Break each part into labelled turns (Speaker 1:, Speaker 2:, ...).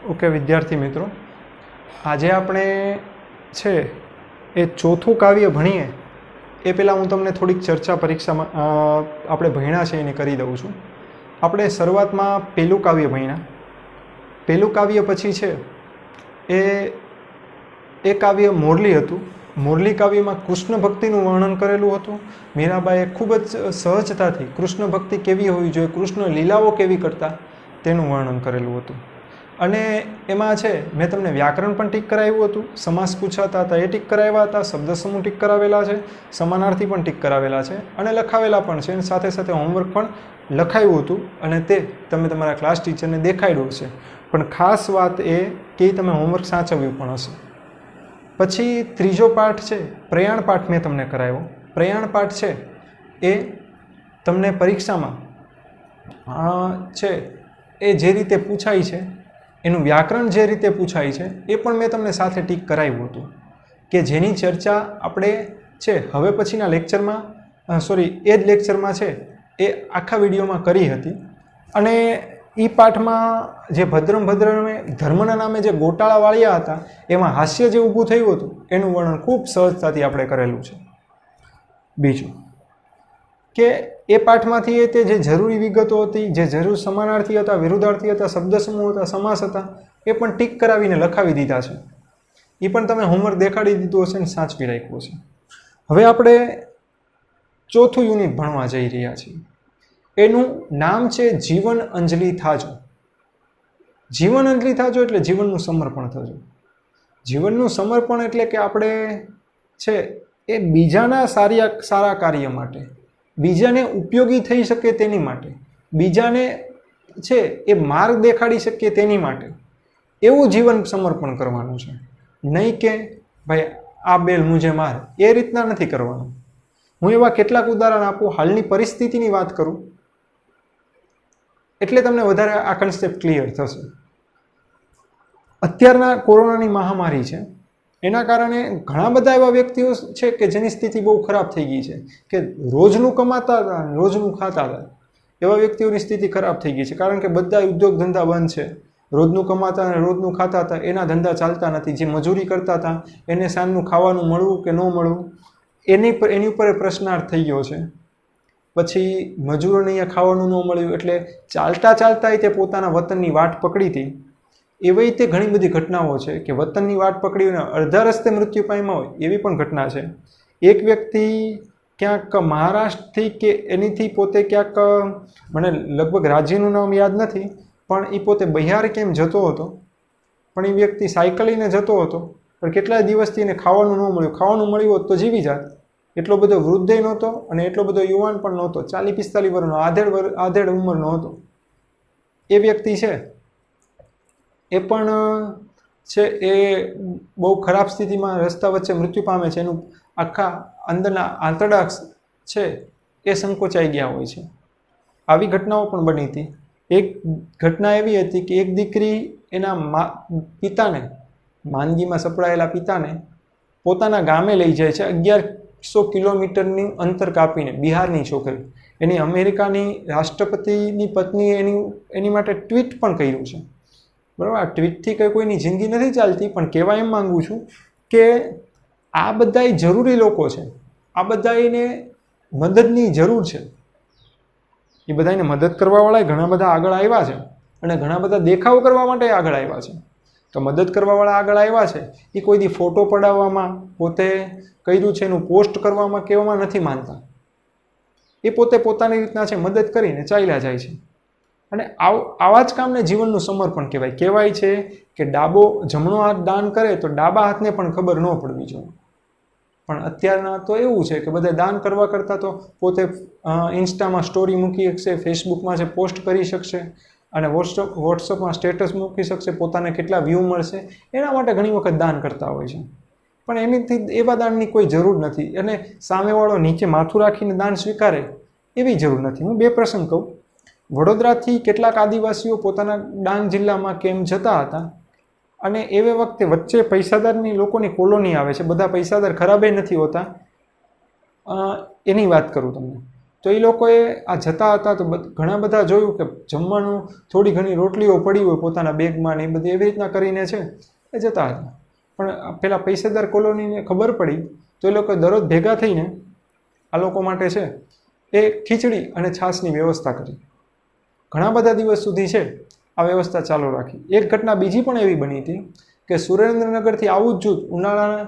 Speaker 1: Okay વિદ્યાર્થી મિત્રો, આજે આપણે છે એ ચોથું કાવ્ય ભણીએ એ પહેલાં હું તમને થોડીક ચર્ચા પરીક્ષામાં આપણે ભણ્યા છે એને કરી દઉં છું. આપણે શરૂઆતમાં પહેલું કાવ્ય ભણ્યા. પહેલું કાવ્ય પછી છે એ કાવ્ય મોરલી હતું. મોરલી કાવ્યમાં કૃષ્ણ ભક્તિનું વર્ણન કરેલું હતું. મીરાબાઈએ ખૂબ જ સહજતાથી કૃષ્ણ ભક્તિ કેવી હોવી જોઈએ, કૃષ્ણ લીલાઓ કેવી કરતા તેનું વર્ણન કરેલું હતું. અને એમાં છે મેં તમને વ્યાકરણ પણ ટીક કરાવ્યું હતું, સમાસ પૂછાતા હતા એ ટીક કરાવ્યા હતા, શબ્દ સમૂહ ટીક કરાવેલા છે, સમાનાર્થી પણ ટીક કરાવેલા છે અને લખાવેલા પણ છે. અને સાથે સાથે હોમવર્ક પણ લખાવ્યું હતું અને તે તમે તમારા ક્લાસ ટીચરને દેખાડ્યું હશે. પણ ખાસ વાત એ કે તમે હોમવર્ક સાચવ્યું પણ હશે. પછી ત્રીજો પાઠ છે પ્રયાણ પાઠ મેં તમને કરાવ્યો. પ્રયાણ પાઠ છે એ તમને પરીક્ષામાં છે એ જે રીતે પૂછાય છે, એનું વ્યાકરણ જે રીતે પૂછાય છે એ પણ મેં તમને સાથે ટીક કરાવ્યું હતું, કે જેની ચર્ચા આપણે છે હવે પછીના લેક્ચરમાં એ જ લેક્ચરમાં છે એ આખા વિડીયોમાં કરી હતી. અને એ પાઠમાં જે ભદ્રમ ધર્મના નામે જે ગોટાળા વાળ્યા હતા એમાં હાસ્ય જે ઊભું થયું હતું એનું વર્ણન ખૂબ સહજતાથી આપણે કરેલું છે. બીજું કે એ પાઠમાંથી તે જે જરૂરી વિગતો હતી, જે જરૂર સમાનાર્થી હતા, વિરુદ્ધાર્થી હતા, શબ્દ સમૂહ હતા, સમાસ હતા, એ પણ ટીક કરાવીને લખાવી દીધા છે. એ પણ તમે હોમવર્ક દેખાડી દીધું હશે ને સાચવી રાખ્યું છે. હવે આપણે ચોથું યુનિટ ભણવા જઈ રહ્યા છીએ. એનું નામ છે જીવન અંજલિ થાજો. જીવન અંજલિ થાજો એટલે જીવનનું સમર્પણ થજો. જીવનનું સમર્પણ એટલે કે આપણે છે એ બીજાના સારા કાર્ય માટે, બીજાને ઉપયોગી થઈ શકે તેની માટે, બીજાને છે એ માર્ગ દેખાડી શકીએ તેની માટે એવું જીવન સમર્પણ કરવાનું છે. નહીં કે ભાઈ આ બેલ મુજે માર, એ રીતના નથી કરવાનું. હું એવા કેટલાક ઉદાહરણ આપું, હાલની પરિસ્થિતિની વાત કરું એટલે તમને વધારે આ કન્સેપ્ટ ક્લિયર થશે. અત્યારના કોરોનાની મહામારી છે, એના કારણે ઘણા બધા એવા વ્યક્તિઓ છે કે જેની સ્થિતિ બહુ ખરાબ થઈ ગઈ છે, કે રોજનું કમાતા હતા રોજનું ખાતા હતા. એવા વ્યક્તિઓની સ્થિતિ ખરાબ થઈ ગઈ છે, કારણ કે બધા ઉદ્યોગ ધંધા બંધ છે. રોજનું કમાતા અને રોજનું ખાતા હતા, એના ધંધા ચાલતા નથી. જે મજૂરી કરતા હતા એને સાંજનું ખાવાનું મળવું કે ન મળવું એની ઉપર પ્રશ્નાર્થ થઈ ગયો છે. પછી મજૂરોને અહીંયા ખાવાનું ન મળ્યું એટલે ચાલતા તે પોતાના વતનની વાટ પકડી હતી. એવી તે ઘણી બધી ઘટનાઓ છે કે વતનની વાટ પકડીને અડધા રસ્તે મૃત્યુ પામ્યા હોય એવી પણ ઘટના છે. એક વ્યક્તિ ક્યાંક મહારાષ્ટ્રથી કે એનીથી પોતે ક્યાંક, મને લગભગ રાજ્યનું નામ યાદ નથી, પણ એ પોતે બિહાર કેમ જતો હતો, પણ એ વ્યક્તિ સાયકલીને જતો હતો, પણ કેટલાય દિવસથી એને ખાવાનું ન મળ્યું. ખાવાનું મળ્યું હોત તો જીવી જાત. એટલો બધો વૃદ્ધય નહોતો અને એટલો બધો યુવાન પણ નહોતો, 40-45 વર્ષનો આધેડ ઉંમરનો હતો. એ વ્યક્તિ છે એ પણ છે એ બહુ ખરાબ સ્થિતિમાં રસ્તા વચ્ચે મૃત્યુ પામે છે. એનું આખા અંદરના આંતરડા છે એ સંકોચાઈ ગયા હોય છે. આવી ઘટનાઓ પણ બની હતી. એક ઘટના એવી હતી કે એક દીકરી એના પિતાને, માંદગીમાં સપડાયેલા પિતાને પોતાના ગામે લઈ જાય છે. 1100 કિલોમીટરનું અંતર કાપીને. બિહારની છોકરી, એની અમેરિકાની રાષ્ટ્રપતિની પત્નીએ એની માટે ટ્વીટ પણ કર્યું છે. બરાબર, આ ટ્વીટથી કંઈ કોઈની જિંદગી નથી ચાલતી, પણ કહેવા એમ માગું છું કે આ બધાય જરૂરી લોકો છે, આ બધાને મદદની જરૂર છે. એ બધાને મદદ કરવાવાળા ઘણા બધા આગળ આવ્યા છે અને ઘણા બધા દેખાવ કરવા માટે આગળ આવ્યા છે. તો મદદ કરવાવાળા આગળ આવ્યા છે એ કોઈ દી ફોટો પડાવવામાં, પોતે કર્યું છે એનું પોસ્ટ કરવામાં કહેવામાં નથી માનતા. એ પોતે પોતાની રીતના છે મદદ કરીને ચાલ્યા જાય છે. અને આવા જ કામને જીવનનું સમર્પણ કહેવાય. કહેવાય છે કે જમણો હાથ દાન કરે તો ડાબા હાથને પણ ખબર ન પડવી જોઈએ. પણ અત્યારના તો એવું છે કે બધા દાન કરવા કરતાં તો પોતે ઇન્સ્ટામાં સ્ટોરી મૂકી શકશે, ફેસબુકમાં છે પોસ્ટ કરી શકશે અને વોટ્સઅપમાં સ્ટેટસ મૂકી શકશે, પોતાને કેટલા વ્યૂ મળશે એના માટે ઘણી વખત દાન કરતા હોય છે. પણ એનીથી એવા દાનની કોઈ જરૂર નથી અને સામેવાળો નીચે માથું રાખીને દાન સ્વીકારે એવી જરૂર નથી. હું 2 પ્રસંગ કહું. વડોદરાથી કેટલાક આદિવાસીઓ પોતાના ડાંગ જિલ્લામાં કેમ જતા હતા અને એવે વખતે વચ્ચે પૈસાદારની લોકોની કોલોની આવે છે. બધા પૈસાદાર ખરાબે નથી હોતા, એની વાત કરું તમને. તો એ લોકોએ આ જતા હતા તો ઘણા બધા જોયું કે જમવાનું થોડી ઘણી રોટલીઓ પડી હોય પોતાના બેગમાં ને એ બધી એવી રીતના કરીને છે એ જતા હતા. પણ પેલા પૈસેદાર કોલોનીને ખબર પડી તો એ લોકો દરરોજ ભેગા થઈને આ લોકો માટે છે એ ખીચડી અને છાશની વ્યવસ્થા કરી. ઘણા બધા દિવસ સુધી છે આ વ્યવસ્થા ચાલુ રાખી. એક ઘટના બીજી પણ એવી બની હતી કે સુરેન્દ્રનગરથી આવું જ જૂથ, ઉનાળાના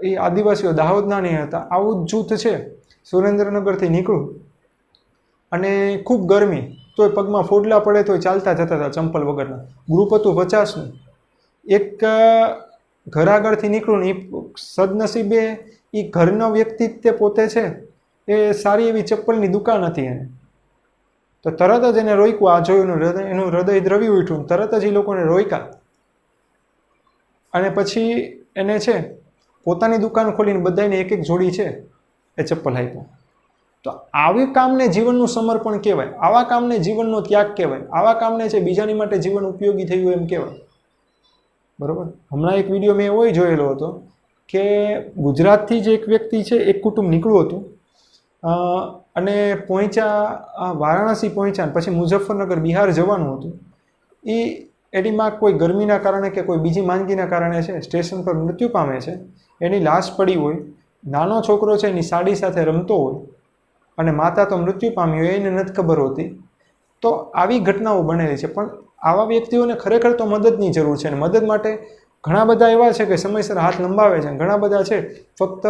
Speaker 1: એ આદિવાસીઓ દાહોદના નહીં હતા, આવું જ જૂથ છે સુરેન્દ્રનગરથી નીકળ્યું અને ખૂબ ગરમી, તોય પગમાં ફોડલા પડે તોય ચાલતા જતા હતા ચંપલ વગરના. ગ્રુપ હતું 50નું. એક ઘર આગળથી નીકળ્યું ને એ સદનસીબે એ ઘરના વ્યક્તિ તે પોતે છે એ સારી એવી ચપ્પલની દુકાન હતી એને. તો તરત જ એને રોક્યું. આ જોયું એનું હૃદય દ્રવી ઉઠ્યું. તરત જ એ લોકોને રોક્યા અને પછી એને છે પોતાની દુકાન ખોલીને બધાને એક એક જોડી છે એ ચપ્પલ આપ્યા. તો આવી કામને જીવનનું સમર્પણ કહેવાય, આવા કામને જીવનનો ત્યાગ કહેવાય, આવા કામને છે બીજાની માટે જીવન ઉપયોગી થયું એમ કહેવાય. બરાબર. હમણાં એક વિડીયો મેં એવો જોયેલો હતો કે ગુજરાતથી જ એક વ્યક્તિ છે, એક કુટુંબ નીકળ્યું હતું અને પહોંચ્યા વારાણસી પહોંચ્યા, પછી મુઝફ્ફરનગર બિહાર જવાનું હતું. એની માં કોઈ ગરમીના કારણે કે કોઈ બીજી માંદગીના કારણે છે સ્ટેશન પર મૃત્યુ પામે છે. એની લાશ પડી હોય, નાનો છોકરો છે એની સાડી સાથે રમતો હોય અને માતા તો મૃત્યુ પામી હોય, એને નથી ખબર હોતી. તો આવી ઘટનાઓ બનેલી છે. પણ આવા વ્યક્તિઓને ખરેખર તો મદદની જરૂર છે. અને મદદ માટે ઘણા બધા એવા છે કે સમયસર હાથ લંબાવે છે. ઘણા બધા છે ફક્ત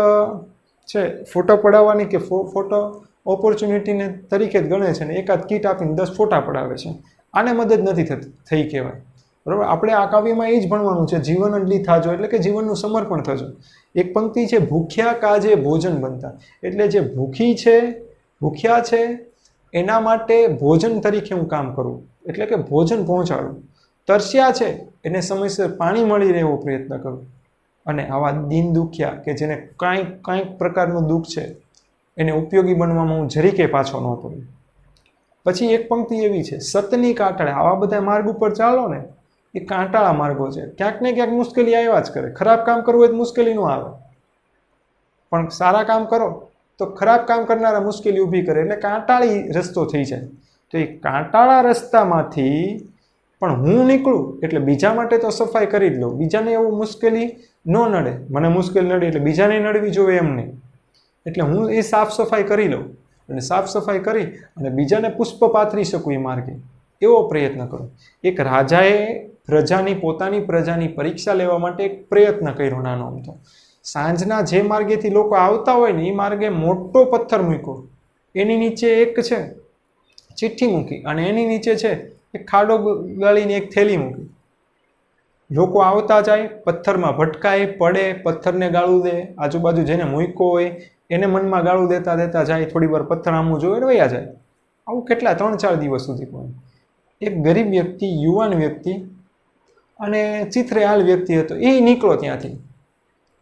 Speaker 1: છે ફોટો પડાવવાની કે ફોટો ઓપોર્ચ્યુનિટીને તરીકે જ ગણે છે ને એકાદ કીટ આપીને 10 ફોટા પડાવે છે. આને મદદ નથી થઈ કહેવાય. બરાબર. આપણે આ કાવ્યમાં એ જ ભણવાનું છે, જીવન અંડલી થાજો એટલે કે જીવનનું સમર્પણ થજો. એક પંક્તિ છે, ભૂખ્યા કાજે ભોજન બનતા, એટલે જે ભૂખ્યા છે એના માટે ભોજન તરીકે હું કામ કરું, એટલે કે ભોજન પહોંચાડું. તરસ્યા છે એને સમયસર પાણી મળી રહે એવો પ્રયત્ન કરું. અને આવા દીન દુખ્યા કે જેને કાંઈક પ્રકારનું દુઃખ છે એને ઉપયોગી બનવામાં હું જરીકે પાછો ન પડું. પછી એક પંક્તિ એવી છે, સતની કાંટાળે. આવા બધા માર્ગ ઉપર ચાલો ને એ કાંટાળા માર્ગો છે. ક્યાંક ને ક્યાંક મુશ્કેલી આવ્યા જ કરે. ખરાબ કામ કરવું હોય તો મુશ્કેલી ન આવે, પણ સારા કામ કરો તો ખરાબ કામ કરનારા મુશ્કેલી ઊભી કરે, એટલે કાંટાળી રસ્તો થઈ જાય. તો એ કાંટાળા રસ્તામાંથી પણ હું નીકળું એટલે બીજા માટે તો સફાઈ કરી જ લઉં. બીજાને એવું મુશ્કેલી ન નડે, મને મુશ્કેલી નડે એટલે બીજાને નડવી જોઈએ એમ નહીં. એટલે હું એ સાફ સફાઈ કરી લઉં અને સાફ સફાઈ કરી અને બીજાને પુષ્પ પાથરી શકું એ માર્ગે, એવો પ્રયત્ન કરો. એક રાજાએ પોતાની પ્રજાની પરીક્ષા લેવા માટે એક પ્રયત્ન કર્યો નાનો અમથો. સાંજના જે માર્ગેથી લોકો આવતા હોય ને એ માર્ગે મોટો પથ્થર મૂક્યો, એની નીચે એક છે ચિઠ્ઠી મૂકી અને એની નીચે છે એક ખાડો ગાળીને એક થેલી મૂકી. લોકો આવતા જાય, પથ્થરમાં ભટકાય, પડે, પથ્થરને ગાળું દે, આજુબાજુ જેને મૂક્યો હોય એને મનમાં ગાળું દેતા જાય, થોડી વાર પથ્થર આમું જોવે વયા જાય. આવું કેટલા 3-4 દિવસ સુધી પણ. એક ગરીબ વ્યક્તિ, યુવાન વ્યક્તિ અને ચિત્રેહાલ વ્યક્તિ હતો, એ નીકળો ત્યાંથી.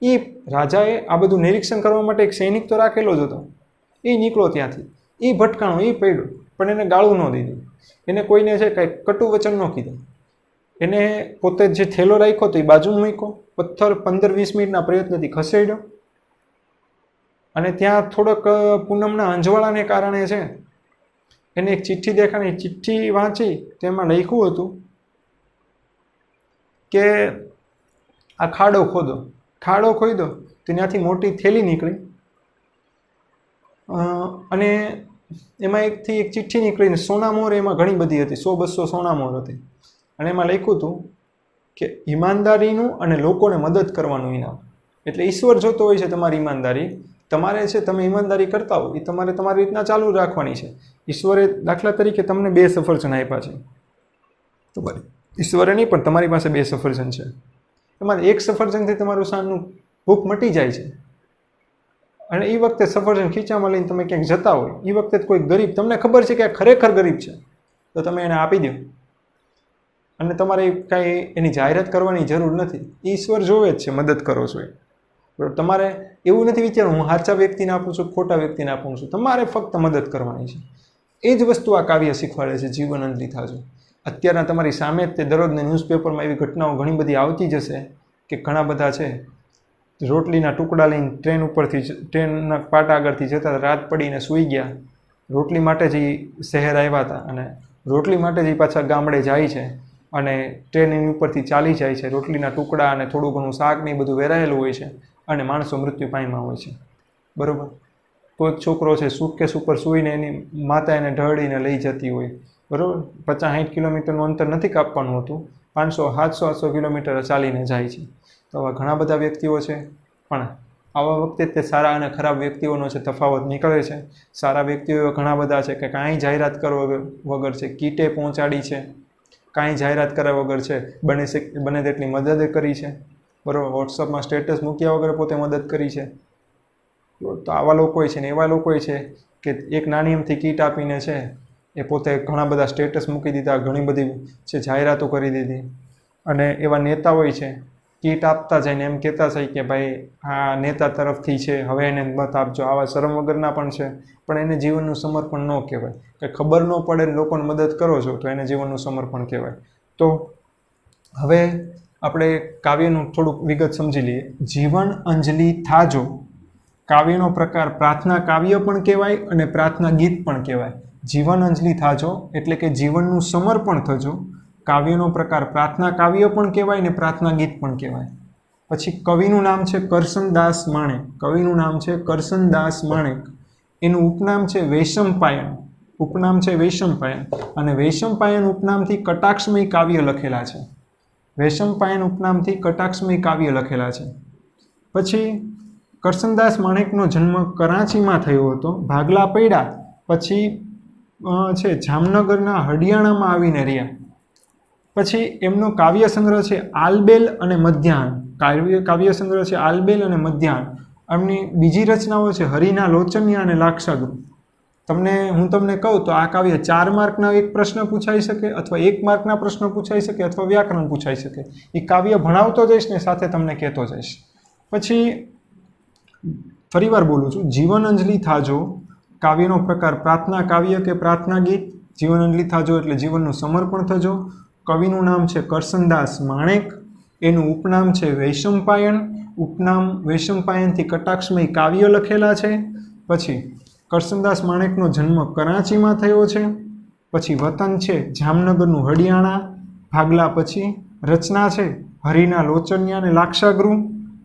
Speaker 1: એ રાજાએ આ બધું નિરીક્ષણ કરવા માટે એક સૈનિક તો રાખેલો જ હતો. એ નીકળો ત્યાંથી, એ ભટકાણો, એ પડ્યો, પણ એને ગાળું ન દીધું. એને કોઈને છે કંઈ કટુ વચન ન કીધું. એને પોતે જે થેલો રાખ્યો તો એ બાજુમાં મૂક્યો, પથ્થર 15-20 મિનિટના પ્રયત્નથી ખસેડ્યો અને ત્યાં થોડોક પૂનમના અંજવાળાને કારણે છે એને એક ચિઠ્ઠી દેખાણી. ચિઠ્ઠી વાંચી તેમાં લખ્યું હતું કે આ ખાડો ખોદો તો ત્યાંથી મોટી થેલી નીકળી અને એમાં એકથી એક ચિઠ્ઠી નીકળીને સોનામોર એમાં ઘણી બધી હતી, 100-200 સોનામોર હતી. અને એમાં લખ્યું હતું કે ઈમાનદારીનું અને લોકોને મદદ કરવાનું ઇનામ. એટલે ઈશ્વર જોતો હોય છે તમારી ઈમાનદારી. તમારે છે તમે ઈમાનદારી કરતા હો એ તમારે તમારી રીતના ચાલુ રાખવાની છે. ઈશ્વરે દાખલા તરીકે તમને 2 સફરજન આપ્યા છે, તો બરાબર ઈશ્વરે નહીં પણ તમારી પાસે 2 સફરજન છે. એમાં એક સફરજનથી તમારું સાંજનું ભૂખ મટી જાય છે. અને એ વખતે સફરજન ખીચામાં લઈને તમે ક્યાંક જતા હોય, એ વખતે કોઈ ગરીબ, તમને ખબર છે કે આ ખરેખર ગરીબ છે, તો તમે એને આપી દો અને તમારે કાંઈ એની જાહેરાત કરવાની જરૂર નથી. ઈશ્વર જોવે જ છે મદદ કરો છો એ. બરાબર. તમારે એવું નથી વિચારવું હું સાચા વ્યક્તિને આપું છું, ખોટા વ્યક્તિને આપું છું. તમારે ફક્ત મદદ કરવાની છે. એ જ વસ્તુ આ કાવ્ય શીખવાડે છે, જીવન અંજલિ થાજો. અત્યારના તમારી સામે જ તે દરરોજના ન્યૂઝપેપરમાં એવી ઘટનાઓ ઘણી બધી આવતી જશે કે ઘણા બધા છે રોટલીના ટુકડા લઈને ટ્રેનના પાટા આગળથી જતા રાત પડીને સૂઈ ગયા રોટલી માટે જ શહેર આવ્યા હતા અને રોટલી માટે જ પાછા ગામડે જાય છે અને ટ્રેન ઉપરથી ચાલી જાય છે, રોટલીના ટુકડા અને થોડું ઘણું શાક ને બધું વેરાયેલું હોય છે અને માણસો મૃત્યુ પામ્યા હોય છે, બરાબર. કોઈક છોકરો છે સુટકેસ ઉપર સૂઈને એની માતા એને ઢળીને લઈ જતી હોય, બરાબર. 50-60 કિલોમીટરનું અંતર નથી કાપવાનું હોતું, 500-700 કિલોમીટર ચાલીને જાય છે. તો આવા ઘણા બધા વ્યક્તિઓ છે, પણ આવા વખતે તે સારા અને ખરાબ વ્યક્તિઓનો છે તફાવત નીકળે છે. સારા વ્યક્તિઓ ઘણા બધા છે કે કાંઈ જાહેરાત કરવા વગર છે કીટે પહોંચાડી છે, કાંઈ જાહેરાત કર્યા વગર છે બને તેટલી મદદ કરી છે, બરાબર. વોટ્સઅપમાં સ્ટેટસ મૂક્યા વગર પોતે મદદ કરી છે. તો આવા લોકો છે ને એવા લોકો છે કે એક નાની એમથી કીટ આપીને છે એ પોતે ઘણા બધા સ્ટેટસ મૂકી દીધા, ઘણી બધી છે જાહેરાતો કરી દીધી. અને એવા નેતા હોય છે કીટ આપતા જઈને એમ કહેતા જાય કે ભાઈ આ નેતા તરફથી છે, હવે એને મત આપજો. આવા શરમ વગરના પણ છે, પણ એને જીવનનું સમર્પણ ન કહેવાય. કે ખબર ન પડે લોકોને મદદ કરો છો તો એને જીવનનું સમર્પણ કહેવાય. તો હવે આપણે કાવ્યનું થોડુંક વિગત સમજી લઈએ. જીવન અંજલિ થાજો કાવ્યનો પ્રકાર પ્રાર્થના કાવ્ય પણ કહેવાય અને પ્રાર્થના ગીત પણ કહેવાય. જીવન અંજલિ થાજો એટલે કે જીવનનું સમર્પણ થજો. કાવ્યનો પ્રકાર પ્રાર્થના કાવ્ય પણ કહેવાય ને પ્રાર્થના ગીત પણ કહેવાય. પછી કવિનું નામ છે કરસનદાસ માણેક. કવિનું નામ છે કરસનદાસ માણેક. એનું ઉપનામ છે વૈશંપાયન. ઉપનામ છે વૈશંપાયન અને વૈશંપાયન ઉપનામથી કટાક્ષમય કાવ્ય લખેલા છે. વૈશંપાયન ઉપનામથી કટાક્ષમય કાવ્ય લખેલા છે. પછી કરસનદાસ માણેકનો જન્મ કરાંચીમાં થયો હતો. ભાગલા પડ્યા પછી છે જામનગરના હડિયાણામાં આવીને રહ્યા. પછી એમનો કાવ્ય સંગ્રહ છે આલબેલ અને મધ્યાહન. કાવ્ય સંગ્રહ છે આલબેલ અને મધ્યાહન. એમની બીજી રચનાઓ છે હરિના લોચન્યા અને લાક્ષાગૃહ. હું તમને કહું તો આ કાવ્ય 4 માર્કના એક પ્રશ્ન પૂછાઈ શકે અથવા 1 માર્કના પ્રશ્ન પૂછાઈ શકે અથવા વ્યાકરણ પૂછાઈ શકે. એ કાવ્ય ભણાવતો જઈશ ને સાથે તમને કહેતો જઈશ. પછી ફરીવાર બોલું છું, જીવન અંજલિ થાજો કાવ્યનો પ્રકાર પ્રાર્થના કાવ્ય કે પ્રાર્થના ગીત. જીવન અંજલિ થાજો એટલે જીવનનું સમર્પણ થજો. કવિનું નામ છે કરસનદાસ માણેક. એનું ઉપનામ છે વૈશંપાયન. ઉપનામ વૈશંપાયનથી કટાક્ષમય કાવ્ય લખેલા છે. પછી કરસનદાસ માણેકનો જન્મ કરાંચીમાં થયો છે. પછી વતન છે જામનગરનું હડિયાણા. ભાગલા પછી રચના છે હરિના લોચન્યા અને લાક્ષાગૃહ.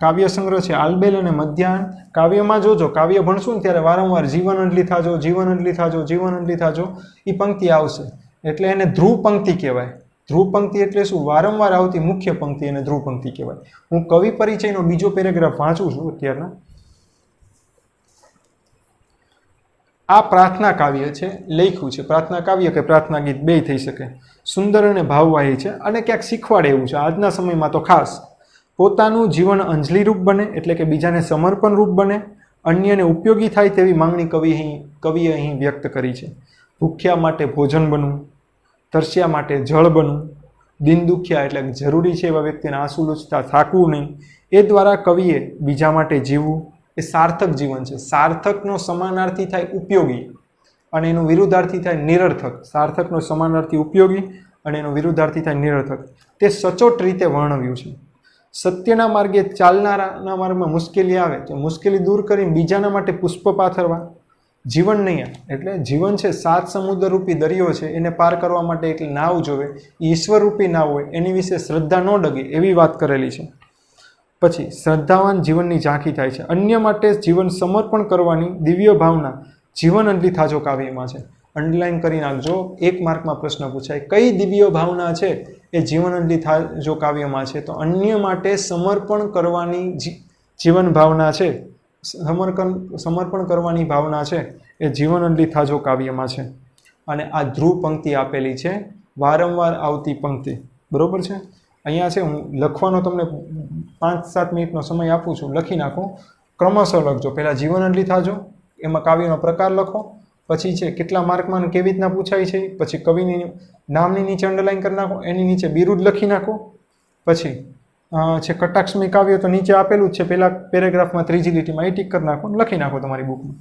Speaker 1: કાવ્ય સંગ્રહ છે આલબેલ અને મધ્યાહન. કાવ્યમાં જોજો, કાવ્ય ભણશું ને ત્યારે વારંવાર જીવન અંજલિ થાજો, જીવન અંજલિ થાજો, જીવન અંજલિ થાજો એ પંક્તિ આવશે. એટલે એને ધ્રુવ પંક્તિ કહેવાય. ધ્રુવ પંક્તિ એટલે શું? વારંવાર આવતી મુખ્ય પંક્તિ એને ધ્રુવ પંક્તિ કહેવાય. હું કવિ પરિચયનો બીજો પેરેગ્રાફ વાંચું છું અત્યારના. આ પ્રાર્થના કાવ્ય છે, લખ્યું છે. પ્રાર્થના કાવ્ય કે પ્રાર્થના ગીત બે થઈ શકે. સુંદર અને ભાવવાહી છે અને ક્યાંક શીખવાડે એવું છે. આજના સમયમાં તો ખાસ પોતાનું જીવન અંજલિરૂપ બને એટલે કે બીજાને સમર્પણ રૂપ બને, અન્યને ઉપયોગી થાય તેવી માંગણી કવિએ અહીં વ્યક્ત કરી છે. ભૂખ્યા માટે ભોજન બનવું, તરસ્યા માટે જળ બનવું, દિન દુખ્યા એટલે જરૂરી છે એવા વ્યક્તિને આંસુ લૂછતા થાકવું નહીં. એ દ્વારા કવિએ બીજા માટે જીવવું એ સાર્થક જીવન છે. સાર્થકનો સમાનાર્થી થાય ઉપયોગી અને એનો વિરુદ્ધાર્થી થાય નિરર્થક. સાર્થકનો સમાનાર્થી ઉપયોગી અને એનો વિરુદ્ધાર્થી થાય નિરર્થક. તે સચોટ રીતે વર્ણવ્યું છે. સત્યના માર્ગે ચાલનારાના માર્ગમાં મુશ્કેલી આવે તો મુશ્કેલી દૂર કરીને બીજાના માટે પુષ્પ પાથરવા. જીવન નહીં એટલે જીવન છે 7 સમુદ્ર રૂપી દરિયો છે, એને પાર કરવા માટે એક નાવ જોવે. ઈશ્વર રૂપી નાવ હોય એની વિશે શ્રદ્ધા ન ડગે એવી વાત કરેલી છે. પછી શ્રદ્ધાવાન જીવનની ઝાંખી થાય છે. અન્ય માટે જીવન સમર્પણ કરવાની દિવ્ય ભાવના જીવન અંજલિ થાજો કાવ્યમાં છે. અંડરલાઈન કરી નાખજો, 1 માર્કમાં પ્રશ્ન પૂછાય. કઈ દિવ્ય ભાવના છે એ જીવન અંજલિ થાજો કાવ્યમાં છે? તો અન્ય માટે સમર્પણ કરવાની જીવન ભાવના છે. સમર્પણ કરવાની ભાવના છે એ જીવન અંજલિ થાજો કાવ્યમાં છે. અને આ ધ્રુવ પંક્તિ આપેલી છે, વારંવાર આવતી પંક્તિ, બરોબર છે. અહીંયા છે હું લખવાનો તમને 5-7 મિનિટનો સમય આપું છું. લખી નાખો, ક્રમશઃ લખજો. પહેલાં જીવન અંજલિ થાજો, એમાં કાવ્યનો પ્રકાર લખો. પછી છે કેટલા માર્કમાં કેવી રીતના પૂછાય છે. પછી કવિની નામની નીચે અંડરલાઈન કરી નાખો, એની નીચે બિરુદ લખી નાખો. પછી છે કટાક્ષમય કાવ્ય તો નીચે આપેલું જ છે, પહેલા પેરેગ્રાફમાં 3જી લીટીમાં એ ટીક કરી નાખો, લખી નાખો તમારી બુકમાં.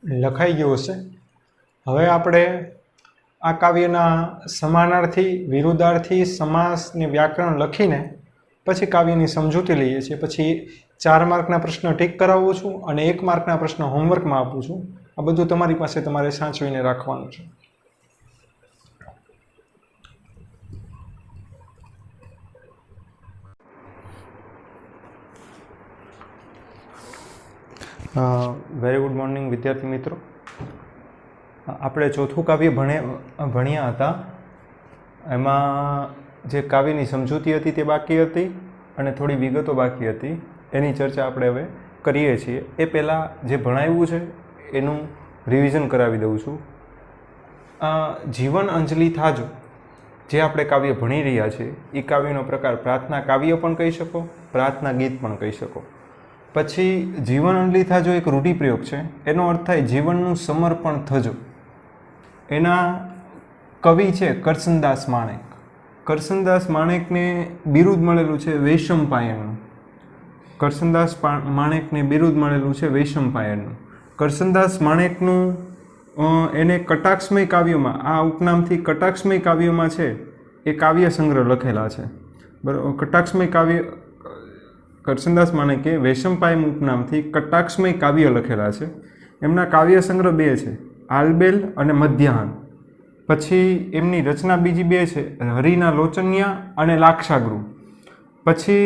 Speaker 1: લખાઈ ગયું હશે. હવે આપણે આ કાવ્યના સમાનાર્થી, વિરુદ્ધાર્થી, સમાસ ને વ્યાકરણ લખીને પછી કાવ્યની સમજૂતી લઈએ છીએ. પછી 4 માર્કના પ્રશ્ન ટીક કરાવું છું અને 1 માર્કના પ્રશ્ન હોમવર્કમાં આપું છું. આ બધું તમારી પાસે તમારે સાચવીને રાખવાનું છે. વેરી ગુડ મોર્નિંગ વિદ્યાર્થી મિત્રો. આપણે ચોથું કાવ્ય ભણ્યા હતા. એમાં જે કાવ્યની સમજૂતી હતી તે બાકી હતી અને થોડી વિગતો બાકી હતી. એની ચર્ચા આપણે હવે કરીએ છીએ. એ પહેલાં જે ભણાવ્યું છે એનું રિવિઝન કરાવી દઉં છું. જીવન અંજલિ થાજો જે આપણે કાવ્ય ભણી રહ્યા છીએ એ કાવ્યનો પ્રકાર પ્રાર્થના કાવ્ય પણ કહી શકો, પ્રાર્થના ગીત પણ કહી શકો. પછી જીવન અંજલિ થાજો એક રૂઢિપ્રયોગ છે. એનો અર્થ થાય જીવનનું સમર્પણ થજો. એના કવિ છે કરસનદાસ માણેક. કરસનદાસ માણેકને બિરુદ મળેલું છે વૈશંપાયનનું. કરસનદાસ માણેકને બિરુદ મળેલું છે વૈશંપાયનનું. કરસનદાસ માણેકનું એને કટાક્ષમય કાવ્યોમાં, આ ઉપનામથી કટાક્ષમય કાવ્યોમાં છે એ કાવ્ય સંગ્રહ લખેલા છે. બરાબર. કટાક્ષમય કાવ્ય કરસનદાસ માણેકે વૈશંપાયન ઉપનામથી કટાક્ષમય કાવ્ય લખેલા છે. એમના કાવ્ય સંગ્રહ 2 છે, આલબેલ અને મધ્યાહન. પછી એમની રચના બીજી 2 છે, હરિના લોચન્યા અને લાક્ષાગૃહ. પછી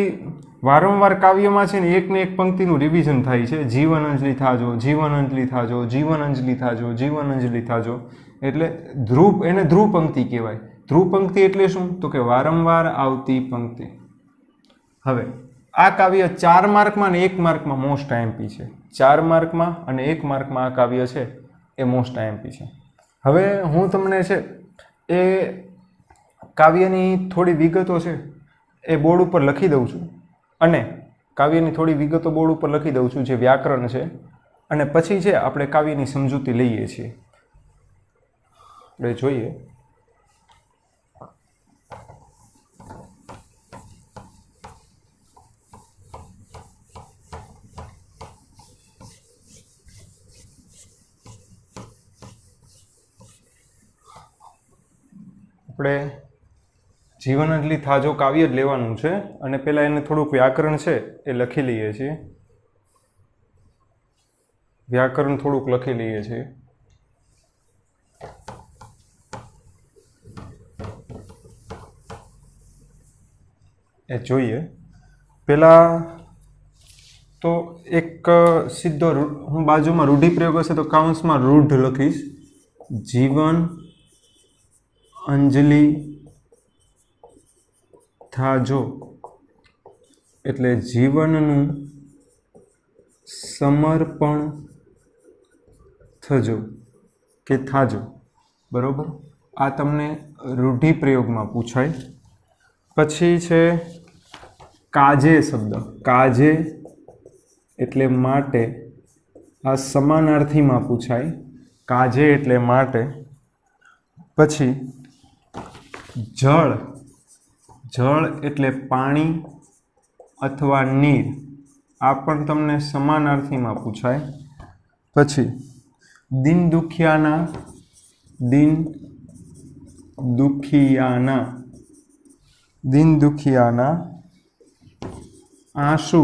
Speaker 1: વારંવાર કાવ્યમાં છે ને એકને એક પંક્તિનું રિવિઝન થાય છે. જીવન અંજલિ થાજો, જીવન અંજલિ થાજો, જીવન અંજલિ થાજો, જીવન અંજલિ થાજો. એટલે ધ્રુવ, એને ધ્રુવ પંક્તિ કહેવાય. ધ્રુવ પંક્તિ એટલે શું? તો કે વારંવાર આવતી પંક્તિ. હવે આ કાવ્ય 4 માર્કમાં અને 1 માર્કમાં મોસ્ટ આઈએમપી છે. 4 માર્કમાં અને 1 માર્કમાં આ કાવ્ય છે એ મોસ્ટ આઈએમપી છે. હવે હું તમને છે એ કાવ્યની થોડી વિગતો છે એ બોર્ડ ઉપર લખી દઉં છું, અને કાવ્યની થોડી વિગતો બોર્ડ ઉપર લખી દઉં છું જે વ્યાકરણ છે, અને પછી છે આપણે કાવ્યની સમજૂતી લઈએ છીએ. આપણે જોઈએ. આપણે જીવનજલી થાજો કાવ્ય જ લેવાનું છે, અને પહેલાં એને થોડુંક વ્યાકરણ છે એ લખી લઈએ છીએ. વ્યાકરણ થોડુંક લખી લઈએ છીએ. એ જોઈએ. પહેલાં તો એક સીધો હું બાજુમાં રૂઢિપ્રયોગ હશે તો કાઉન્સમાં રૂઢ લખીશ. જીવન અંજલિ થાજો એટલે જીવનનું સમર્પણ થજો કે થાજો. બરોબર, આ તમને રૂઢિપ્રયોગમાં પૂછાય. પછી છે કાજે શબ્દ. કાજે એટલે માટે, આ સમાનાર્થીમાં પૂછાય. કાજે એટલે માટે. પછી જળ. જળ એટલે પાણી અથવા નીર, આ પણ તમને સમાનાર્થીમાં પૂછાય. પછી દિન દુખિયાના. દિન દુખિયાના. દિન દુખિયાના આંસુ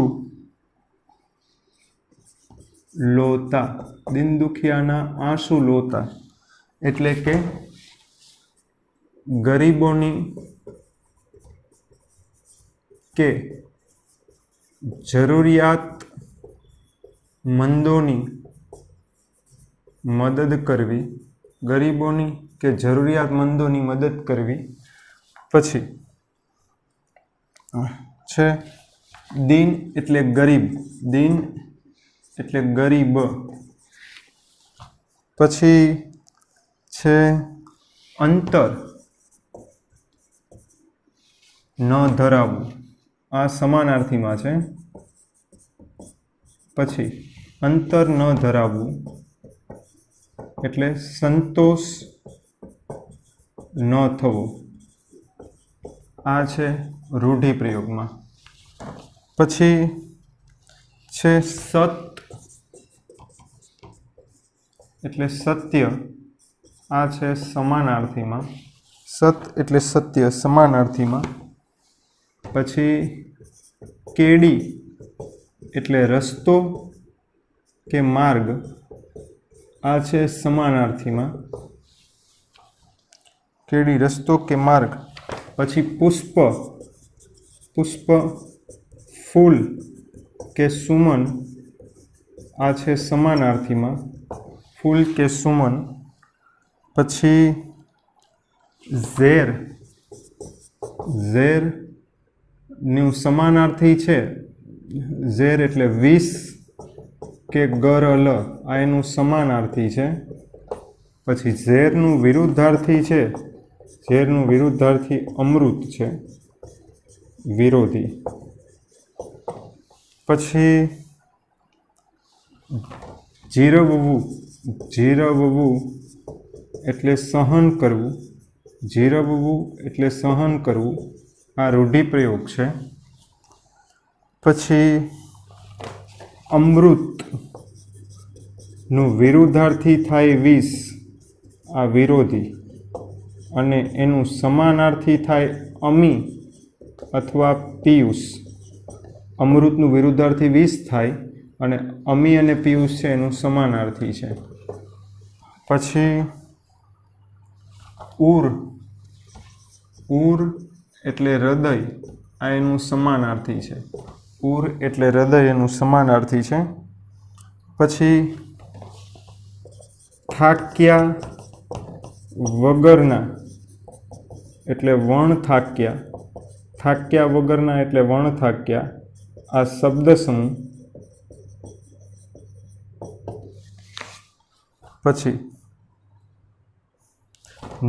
Speaker 1: લોતા. દિન દુખિયાના આંસુ લોતા એટલે કે ગરીબોની કે જરૂરિયાતમંદોની મદદ કરવી. ગરીબોની કે જરૂરિયાતમંદોની મદદ કરવી. પછી છે દિન એટલે ગરીબ. દિન એટલે ગરીબ. પછી છે અંતર ન ધરાવવું, આ સમાનાર્થીમાં છે. પછી અંતર ન ધરાવવું એટલે સંતોષ ન થવો, આ છે રૂઢિપ્રયોગમાં. પછી છે સત એટલે સત્ય, આ છે સમાનાર્થીમાં. સત એટલે સત્ય, સમાનાર્થીમાં. પછી કેડી એટલે રસ્તો કે માર્ગ, આ છે સમાનાર્થીમાં. કેડી રસ્તો કે માર્ગ. પછી પુષ્પ. પુષ્પ ફૂલ કે સુમન, આ છે સમાનાર્થીમાં. ફૂલ કે સુમન. પછી ઝેર. ઝેર નું સમાનાર્થી છે. ઝેર એટલે વિષ કે ગરલ, આ એનું સમાનાર્થી છે. પછી ઝેરનું વિરુદ્ધાર્થી છે. ઝેરનું વિરુદ્ધાર્થી અમૃત છે, વિરોધી. પછી જીરવવું. જીરવવું એટલે સહન કરવું. જીરવવું એટલે સહન કરવું, આ રૂઢિપ્રયોગ છે. પછી અમૃતનું વિરુદ્ધાર્થી થાય વિષ, આ વિરોધી. અને એનું સમાનાર્થી થાય અમી અથવા પિયુષ. અમૃતનું વિરુદ્ધાર્થી વિષ થાય, અને અમી અને પિયુષ છે એનું સમાનાર્થી છે. પછી ઉર. ઉર એટલે હૃદય, આ એનું સમાનાર્થી છે. ઉર એટલે હૃદય એનું સમાનાર્થી છે. પછી થાક્યા વગરના એટલે વણ થાક્યા. થાક્યા વગરના એટલે વણ થાક્યા, આ શબ્દ સમૂહ. પછી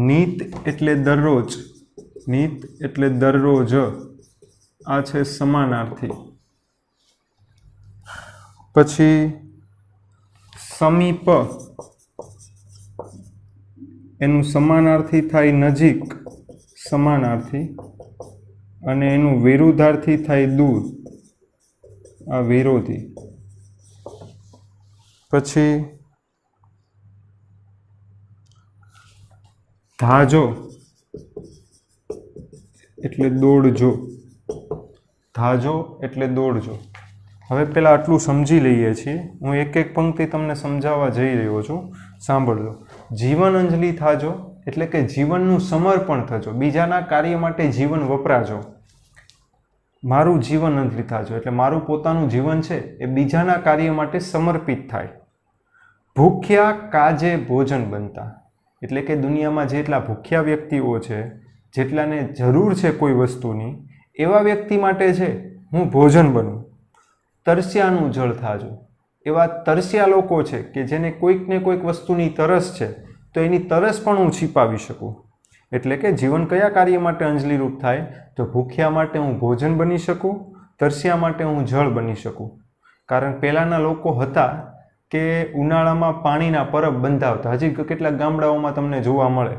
Speaker 1: નીત એટલે દરરોજ. નિત એટલે દરરોજ, આ છે સમાનાર્થી. પછી સમીપ, એનું સમાનાર્થી થાય નજીક, સમાનાર્થી, અને એનું વિરુદ્ધાર્થી થાય દૂર, આ વિરોધી. પછી ધાજો એટલે દોડજો, ધાજો એટલે દોડજો. હવે પહેલાં આટલું સમજી લઈએ છીએ. હું એક એક પંક્તિ તમને સમજાવવા જઈ રહ્યો છું, સાંભળજો. જીવન અંજલિ થાજો એટલે કે જીવનનું સમર્પણ થજો, બીજાના કાર્ય માટે જીવન વપરાજો. મારું જીવન અંજલિ થાજો એટલે મારું પોતાનું જીવન છે એ બીજાના કાર્ય માટે સમર્પિત થાય. ભૂખ્યા કાજે ભોજન બનતા એટલે કે દુનિયામાં જેટલા ભૂખ્યા વ્યક્તિઓ છે, જેટલાને જરૂર છે કોઈ વસ્તુની, એવા વ્યક્તિ માટે છે હું ભોજન બનું. તરસ્યાનું જળ થાજો, એવા તરસ્યા લોકો છે કે જેને કોઈક ને કોઈક વસ્તુની તરસ છે, તો એની તરસ પણ હું છીપાવી શકું. એટલે કે જીવન કયા કાર્ય માટે અંજલિરૂપ થાય? તો ભૂખ્યા માટે હું ભોજન બની શકું, તરસ્યા માટે હું જળ બની શકું. કારણ પહેલાંના લોકો હતા કે ઉનાળામાં પાણીના પરબ બંધાવતા, હજી કેટલાક ગામડાઓમાં તમને જોવા મળે.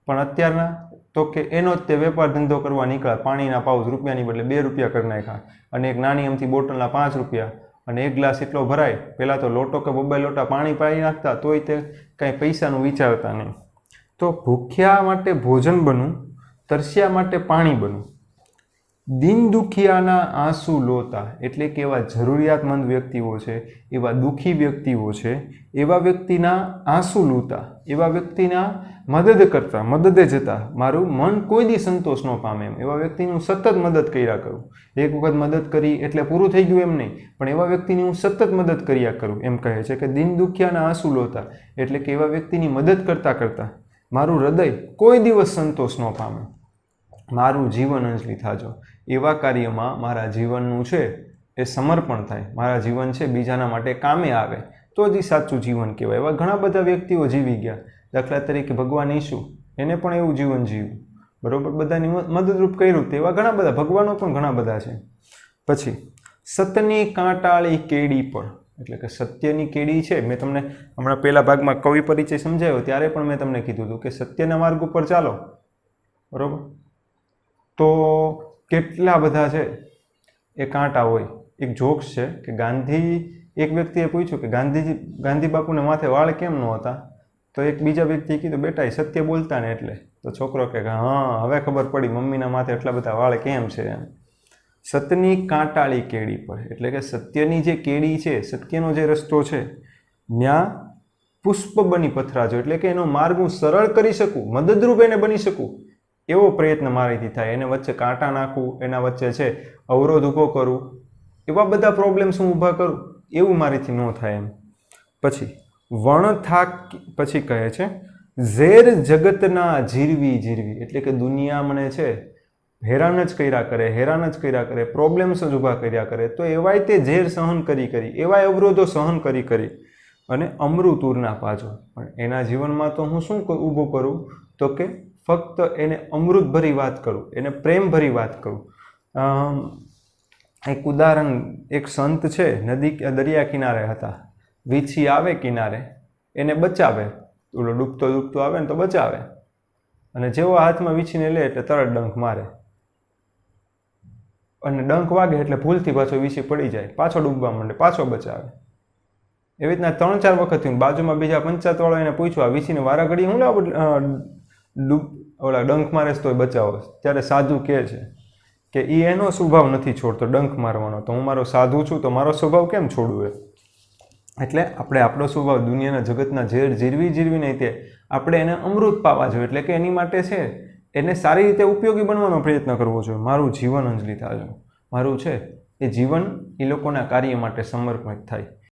Speaker 1: પણ અત્યારના તો કે એનો જ તે વેપાર ધંધો કરવા નીકળ્યા. પાણીના પાઉચ રૂપિયાની બદલે 2 રૂપિયા કરી નાખ્યા, અને એક નાની અમથી બોટલના 5 રૂપિયા, અને એક ગ્લાસ એટલો ભરાય. પહેલાં તો લોટો કે 2 લોટા પાણી પાઈ નાખતા, તોય તે કાંઈ પૈસાનું વિચારતા નહીં. તો ભૂખ્યા માટે ભોજન બનવું, તરસ્યા માટે પાણી બનવું. દિન દુખિયાના આંસુ લોતા એટલે કે એવા જરૂરિયાતમંદ વ્યક્તિઓ છે, એવા દુઃખી વ્યક્તિઓ છે, એવા વ્યક્તિના આંસુ લૂતા, એવા વ્યક્તિના મદદ કરતા, મદદે જતા મારું મન કોઈ દી સંતોષ ન પામે એમ. એવા વ્યક્તિનું સતત મદદ કર્યા કરું. એક વખત મદદ કરી એટલે પૂરું થઈ ગયું એમ નહીં, પણ એવા વ્યક્તિની હું સતત મદદ કર્યા કરું. એમ કહે છે કે દિન દુખિયાના આંસુ લોતા એટલે કે એવા વ્યક્તિની મદદ કરતાં કરતાં મારું હૃદય કોઈ દિવસ સંતોષ ન પામે. મારું જીવન અંજલિ થાજો, એવા કાર્યમાં મારા જીવનનું છે એ સમર્પણ થાય. મારા જીવન છે બીજાના માટે કામે આવે, તો જ સાચું જીવન કહેવાય. એવા ઘણા બધા વ્યક્તિઓ જીવી ગયા. દાખલા તરીકે ભગવાન ઈસુ, એને પણ એવું જીવન જીવ્યું, બરાબર, બધાની મદદરૂપ કર્યું. તેવા ઘણા બધા ભગવાનો પણ ઘણા બધા છે. પછી સતની કાંટાળી કેડી પર એટલે કે સત્યની કેડી છે. મેં તમને હમણાં પહેલા ભાગમાં કવિ પરિચય સમજાવ્યો ત્યારે પણ મેં તમને કીધું હતું કે સત્યના માર્ગ ઉપર ચાલો, બરાબર, તો કેટલા બધા છે એ કાંટા હોય. એક જોક્સ છે કે એક વ્યક્તિએ પૂછ્યું કે ગાંધી બાપુને માથે વાળ કેમ ન હતા? તો એક બીજા વ્યક્તિએ કીધું, બેટા એ સત્ય બોલતા ને એટલે. તો છોકરો કે હા, હવે ખબર પડી મમ્મીના માથે એટલા બધા વાળ કેમ છે એમ. સતની કાંટાળી કેડી પર એટલે કે સત્યની જે કેડી છે, સત્યનો જે રસ્તો છે, ત્યાં પુષ્પ બની પથરાજો એટલે કે એનો માર્ગ હું સરળ કરી શકું, મદદરૂપ એને બની શકું, એવો પ્રયત્ન મારીથી થાય. એને વચ્ચે કાંટા નાખું, એના વચ્ચે છે અવરોધ ઊભો કરું, એવા બધા પ્રોબ્લેમ્સ હું ઊભા કરું, એવું મારીથી ન થાય એમ. પછી વણ થાક, પછી કહે છે ઝેર જગતના જીરવી જીરવી એટલે કે દુનિયા મને છે હેરાન જ કર્યા કરે, હેરાન જ કર્યા કરે, પ્રોબ્લેમ્સ જ ઊભા કર્યા કરે. તો એવાય તે ઝેર સહન કરી કરી, એવાય અવરોધો સહન કરી કરી અને અમૃતૂરના પાજો. પણ એના જીવનમાં તો હું શું ઊભું કરું? તો કે ફક્ત એને અમૃતભરી વાત કરું, એને પ્રેમભરી વાત કરું. એક ઉદાહરણ, એક સંત છે, દરિયા કિનારે હતા. વીછી આવે કિનારે, એને બચાવે. ઓલો ડૂબતો ડૂબતો આવે ને તો બચાવે, અને જેવો હાથમાં વીછીને લે એટલે તરત ડંખ મારે, અને ડંખ વાગે એટલે ભૂલથી પાછો વીછી પડી જાય, પાછો ડૂબવા માંડે, પાછો બચાવે. એવી રીતના 3-4 વખત થયું. બાજુમાં બીજા પંચાયતવાળો એને પૂછ્યું, આ વીછીને વારા ઘડી હું ઓલા ડંખ મારે તોય બચાવો? ત્યારે સાધુ કહે છે કે એ એનો સ્વભાવ નથી છોડતો ડંખ મારવાનો, તો હું મારો સાધુ છું તો મારો સ્વભાવ કેમ છોડવું? એટલે આપણે આપણો સ્વભાવ દુનિયાના જગતના ઝેર જીરવી જીરવી નહીં, તે આપણે એને અમૃત પાવા જોઈએ. એટલે કે એની માટે છે એને સારી રીતે ઉપયોગી બનવાનો પ્રયત્ન કરવો જોઈએ. મારું જીવન અંજલિ થાજો, મારું છે એ જીવન એ લોકોના કાર્ય માટે સમર્પિત થાય.